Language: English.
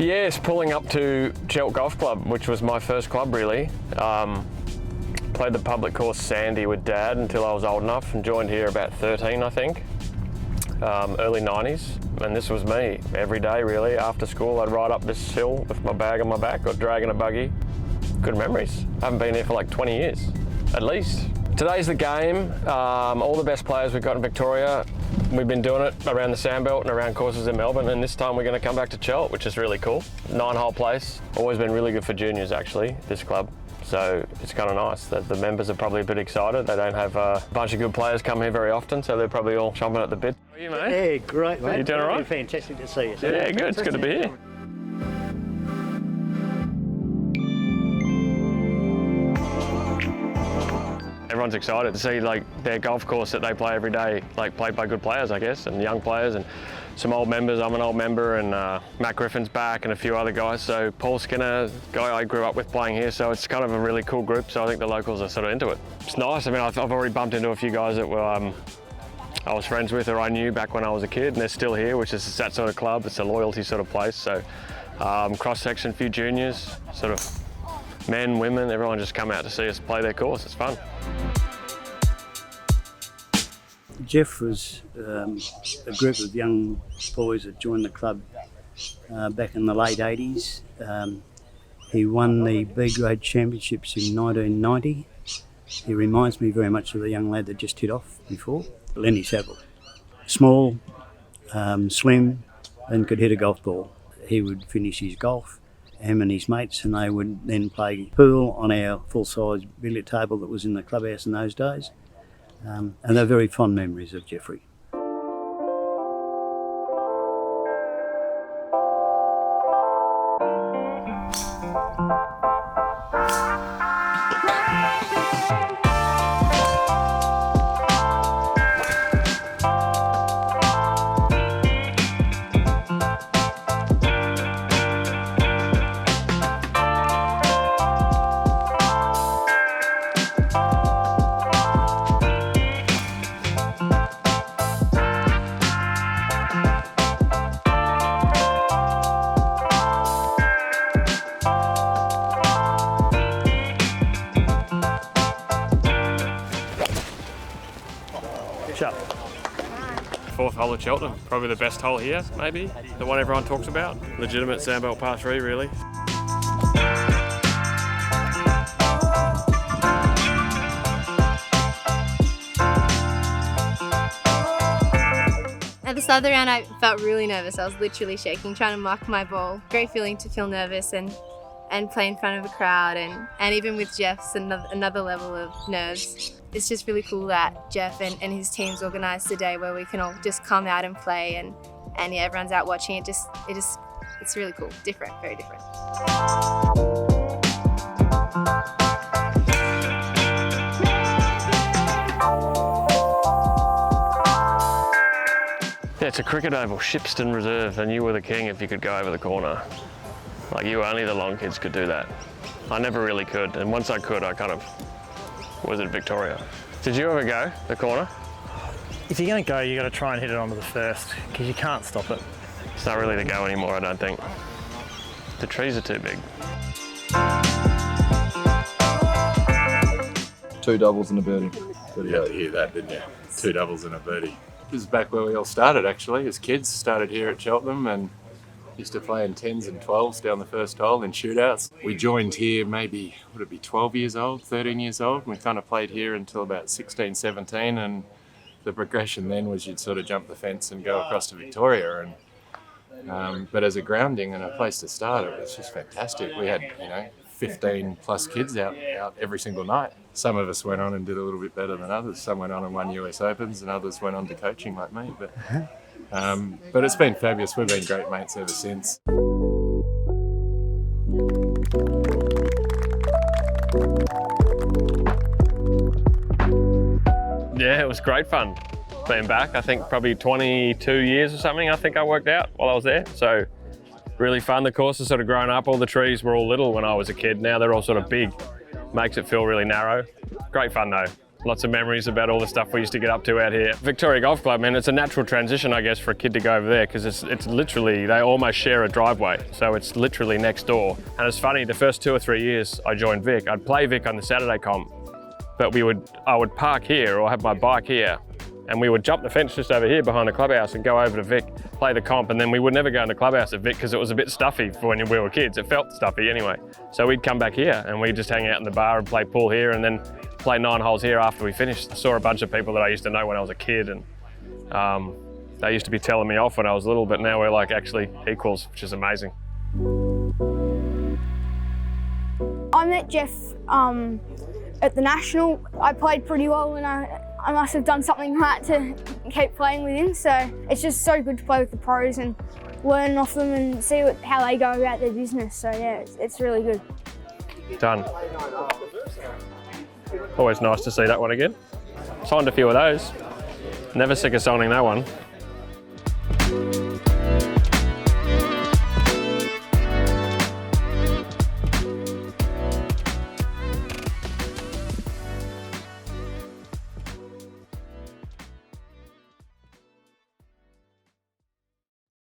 Yes, pulling up to Cheltenham Golf Club, which was my first club really. Played the public course Sandy with Dad until I was old enough and joined here about 13, I think. Early 90s, and this was me every day really. After school I'd ride up this hill with my bag on my back or dragging a buggy. Good memories. I haven't been here for like 20 years, at least. Today's the game. All the best players we've got in Victoria. We've been doing it around the Sandbelt and around courses in Melbourne, and this time we're going to come back to Cheltenham, which is really cool. 9-hole place. Always been really good for juniors actually, this club. So it's kind of nice that the members are probably a bit excited. They don't have a bunch of good players come here very often, so they're probably all chomping at the bit. How are you, mate? Yeah, great, mate. You doing all right? Fantastic to see you. Yeah, good. It's good to be here. Everyone's excited to see like their golf course that they play every day, like played by good players, I guess, and young players and some old members. I'm an old member, and Matt Griffin's back and a few other guys. So Paul Skinner, guy I grew up with playing here, so it's kind of a really cool group. So I think the locals are sort of into it. It's nice. I mean, I've already bumped into a few guys that were I was friends with or I knew back when I was a kid, and they're still here, which is that sort of club. It's a loyalty sort of place. So cross-section, few juniors, sort of men, women, everyone just come out to see us play their course. It's fun. Geoff was a group of young boys that joined the club back in the late 80s. He won the B grade championships in 1990. He reminds me very much of the young lad that just hit off before, Lenny Saville. Small, slim, and could hit a golf ball. He would finish his golf, him and his mates, and they would then play pool on our full-size billiard table that was in the clubhouse in those days. And they're very fond memories of Geoffrey. Fourth hole at Cheltenham, probably the best hole here, maybe. The one everyone talks about. Legitimate Sandbelt par 3, really. At the start of the round, I felt really nervous. I was literally shaking, trying to mark my ball. Great feeling to feel nervous and play in front of a crowd, and even with Geoff's another level of nerves. It's just really cool that Geoff and his team's organised a day where we can all just come out and play, and yeah, everyone's out watching it. It's really cool, different, very different. Yeah, it's a cricket oval, Shipston Reserve, and you were the king if you could go over the corner. Like, you only the long kids could do that. I never really could, and once I could, I kind of was at Victoria. Did you ever go the corner? If you're going to go, you've got to try and hit it onto the first, because you can't stop it. It's not really the go anymore, I don't think. The trees are too big. 2 doubles and a birdie. You had to hear that, didn't you? 2 doubles and a birdie. This is back where we all started, actually, as kids. Started here at Cheltenham and used to play in 10s and 12s down the first hole in shootouts. We joined here maybe, would it be 12 years old, 13 years old? We kind of played here until about 16, 17, and the progression then was you'd sort of jump the fence and go across to Victoria. But as a grounding and a place to start, it was just fantastic. We had, 15 plus kids out every single night. Some of us went on and did a little bit better than others. Some went on and won US Opens, and others went on to coaching like me. But it's been fabulous. We've been great mates ever since. Yeah, it was great fun being back. I think probably 22 years or something, I think I worked out while I was there. So really fun. The course has sort of grown up. All the trees were all little when I was a kid. Now they're all sort of big. Makes it feel really narrow. Great fun though. Lots of memories about all the stuff we used to get up to out here. Victoria Golf Club, man, it's a natural transition, I guess, for a kid to go over there because it's literally, they almost share a driveway. So it's literally next door. And it's funny, the first 2 or 3 years I joined Vic, I'd play Vic on the Saturday comp, but I would park here or have my bike here and we would jump the fence just over here behind the clubhouse and go over to Vic, play the comp, and then we would never go in the clubhouse at Vic because it was a bit stuffy for when we were kids. It felt stuffy anyway. So we'd come back here and we'd just hang out in the bar and play pool here and then play 9 holes here after we finished. I saw a bunch of people that I used to know when I was a kid, and they used to be telling me off when I was little, but now we're like actually equals, which is amazing. I met Geoff at the National. I played pretty well and I must have done something right to keep playing with him, so it's just so good to play with the pros and learn off them and see how they go about their business, so yeah, it's really good. Done. Always nice to see that one again. Signed a few of those. Never sick of signing that one.